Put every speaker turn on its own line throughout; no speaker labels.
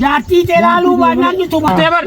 जाती तेरा आलू बांधना नहीं तुम तेवर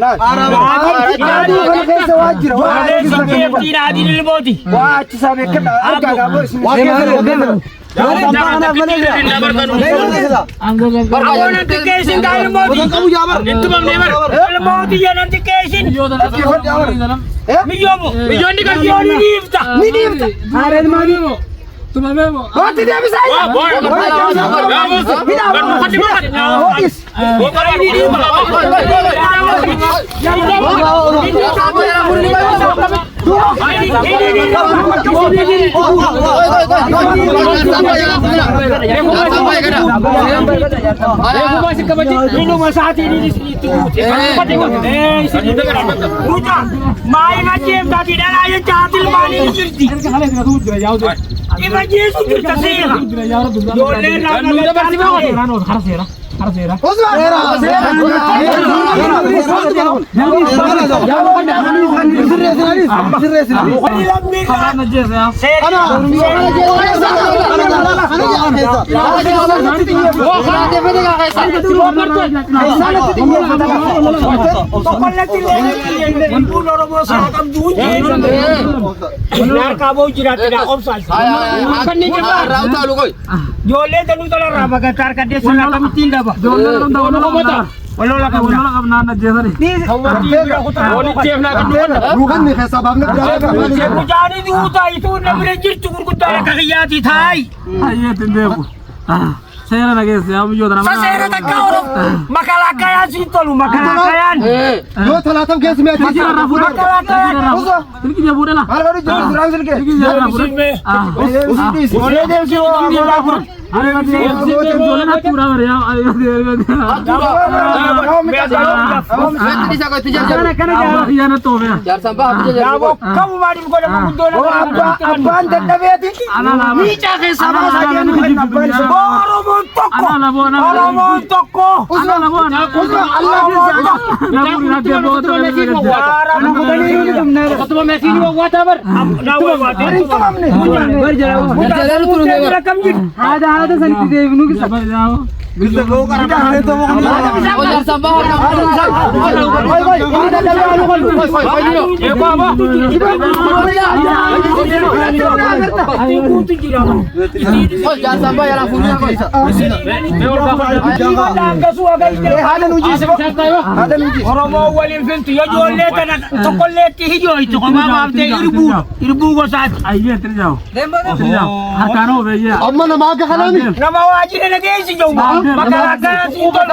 Saya lagi siapa juga nama.
Saya tak kau makalah kaya situ lu makalah kaya.
Yo telah tam kes me
Ini kita boleh lah.
baru jauh serang sini ke boleh deh sih
Ada boleh nak kurang ya.
Kamu mari bukan aku
abang tetap ya
Mica ke sama saja
ada santi deh nu kita
bisa kau kan ada itu mau
Ojar sampah jangan sampai ya langsung ada nuji orang mau walin pintu ya jual letan coklat hijau itu kau mau irbu kau saat
ayo terjauh harkano beja
amma nama ke halani
nama wajib lagi sih jauh makalaka sinton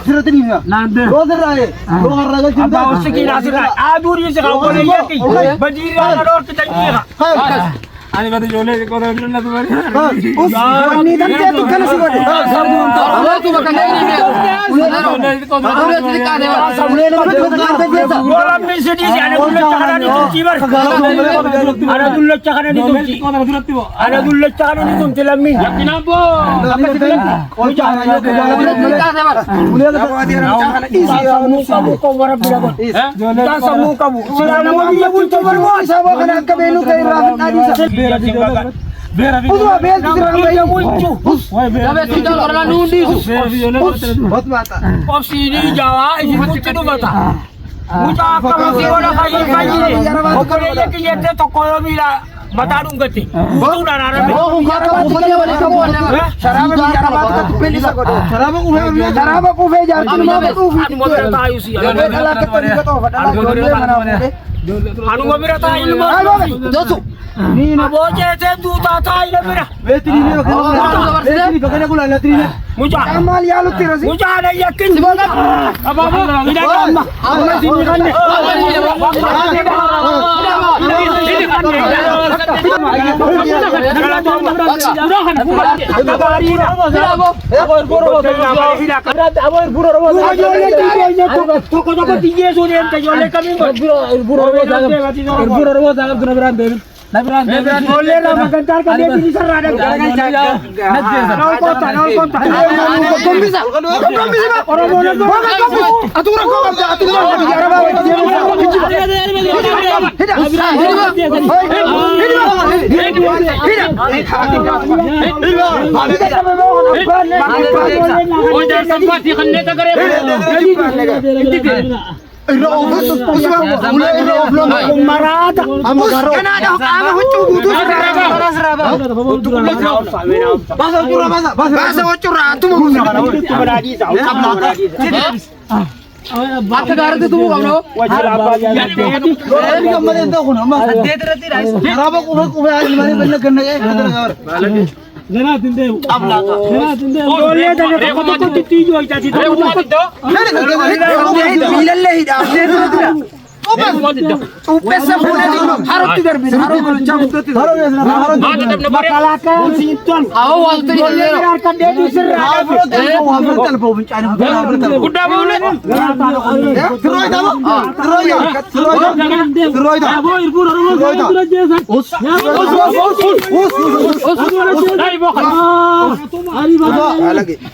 sirat ini enggak
nande
rozer aja rozer raga cinta
Abang sekilas sekilas aduri sekarang boleh yaki berdiri ada orang kita kira
ani batu jole ko na tu bari
us ini dan dia tu kan sih
tu makan orang mesti di ada dulu cakaran itu cibar ada dulu cakaran itu ada dulu cakaran itu celamin kenapa kamu kau marah berapa kamu selama dia pun coba
sama kena kebelu kayak rahat tadi Usma bel diserang bayi muncul.
Tapi tidak karena nundi.
Buat mata.
Opsi ini Jawa, ini muncul tu mata. Muncul kamu sih orang kaji. Okey ni kita toko bila mata dong gati. Betul dah nara.
Saraba ku fe jar tu mau tu.
Anu mabira tayo Josu. Ni na boje te tu tayo na mira.
Betri ni bakal aku lalat ni.
Muja.
Amal ya lu tira sih.
Muja ada yakin. Apa? Tidak ada. Amma sini kan. Ijoollee lama gantaar kan deebiin isarraa Nol koota. Gombisa. Oromoo nama.
Atuura koo qabda. Atuura koo
Marata.
Kenapa kamu huccuu guutuu Bahasa huccuu raatu Bakka gaariitti tumuu qabna. Gammadee ta'u kun amma. Karaaba qubee ilmaanii bal'aa ganna ga'ee.
Ganaatiin deemu. Ganaatiin deemu.
Ijoollee tokko xixiyyoo ijaatii
Miilallee hidhaafnee tura. Cuupheessa fuudhee harootti darbine.
Makalaaqaan siinton.
Ijoollee
harka deebii sirraa
Guddaa bahulee. Sirrooyita moo? Sirrooyita.
Aboo irbuun Oromoo dura jeesan.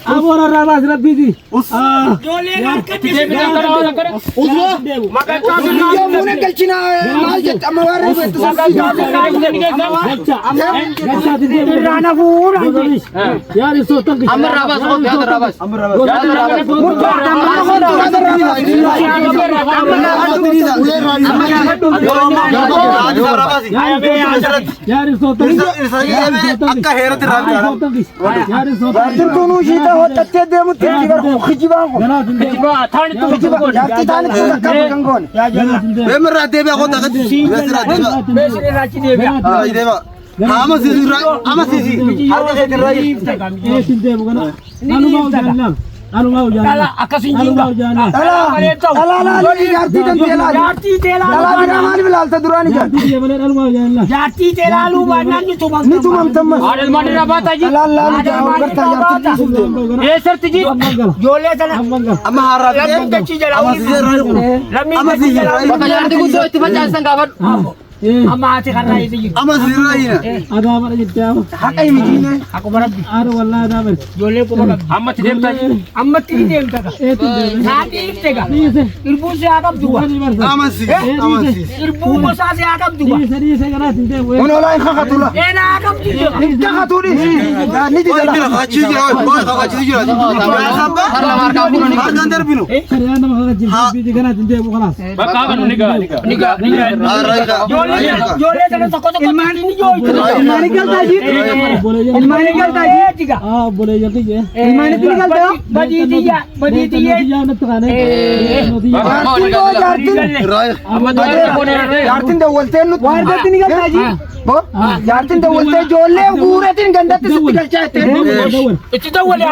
Aboo rarraa baas rabbiiti.
Ijoolleen harka deebii
Yoo muuna galchina maal jette amma warra beektu
Irraana fuudha.
Yaari sootan kishee.
Amma raabas.
Yaari sootan
Akka heerati raabisa.
Yaari sootan.
Tunuu shiita hodhattee deemutti kijibaan kun. Jaartii taanitti bakka kan goone. Beemirraa deebi'a kota gadi.
Beesirraa achi deebi'a.
Ama sisi. Harka keetirraa
Eesin deemu kana. Anumaa ujaallam.
Dhala akkasiin jiidha.
Jaartii teelaa.
Jaartii teelaa.
Dhalaa biraa maaliif ilaalta duraan ijaartii?
Jaartii teelaa luubannaan ni tumamta.
Ni tumamtammas.
Haadhalmaan irraa baataa jiru.
Laallaan ijaamu gartaa jaartii dhiisuuf.
Eessatti jiru. Ijoollee sana.
Amma harraa
Lammiin dachii jalaa Lammiin dachii jalaa
Bakka jaartii guddoo itti facaasan gaafadhu.
Amma haati kanaa itti jiru.
Amma sirraa hina.
Adaamara jettee ama.
Haqa himijiine.
Akkuma rabbi.
Aara wallaa adaamara.
Ijoollee kuma qabdi. Ammatti deemtaa jiru. Ammatti ni deemta ka.
Eesin deemu.
Haati ifte ka.
Dhiise.
Irbuun si haa qabdu wa.
Amansi.
Irbuun gosaa si haa qabdu wa.
Dhiise ganaatiin deemu.
Kun olaa hin kakatula.
Eena haa qabdu jira.
Hin kakatuli. Ni didala. Achi jira. Achi jira. Harkaan darbinu.
Kariyaan nama kakajjiru. Biiti ganaatiin deemu kalaas.
Bakka kanu niga. Ijoollee sana tokko ilmaanii ni jooytu. Ilmaanii galtaa jiru. Ilmaanii galtaa jiru.
Bolee jalti jee.
Ilmaanii tini galtaa badiitiyyaa.
Yaa natti kaane.
Jaartiin dawwalteen nuti.
Waardaatti ni galtaa jiru.
Jaartiin dawwaltee ijoollee guureetiin gandatti sitti galchaa jettee.
Itti dawwale.